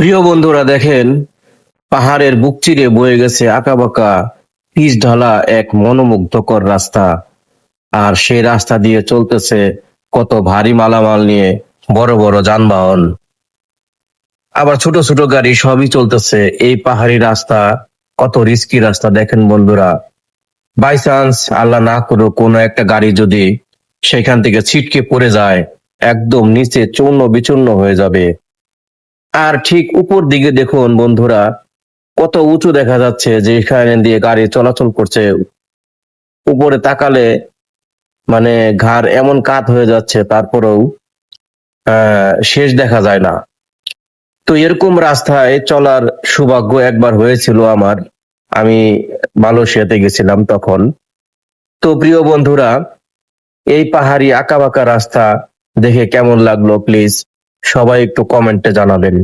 প্রিয় বন্ধুরা দেখেন, পাহাড়ের বুক চিরে বয়ে গেছে আঁকাবাঁকা পিচ ঢালা এক মনোমুগ্ধকর রাস্তা। আর সেই রাস্তা দিয়ে চলতেছে কত ভারী মালামাল নিয়ে বড় বড় যানবাহন, আবার ছোট ছোট গাড়ি, সবই চলতেছে। এই পাহাড়ি রাস্তা কত রিস্কি রাস্তা দেখেন বন্ধুরা। বাই চান্স, আল্লাহ না করুক, কোনো একটা গাড়ি যদি সেখান থেকে ছিটকে পড়ে যায়, একদম নিচে চূর্ণ বিচূর্ণ হয়ে যাবে। আর ঠিক উপর দিকে দেখুন বন্ধুরা, কত উঁচু দেখা যাচ্ছে, যে এখানে দিয়ে গাড়ি চলাচল করছে। উপরে তাকালে মানে ঘাড় এমন কাত হয়ে যাচ্ছে, তারপরেও শেষ দেখা যায় না। তো এরকম রাস্তায় চলার সৌভাগ্য একবার হয়েছিল আমার। আমি মালয়েশিয়াতে গেছিলাম তখন। তো প্রিয় বন্ধুরা, এই পাহাড়ি আঁকাবাঁকা রাস্তা দেখে কেমন লাগলো প্লিজ সবাই একটু কমেন্টে জানাবেন।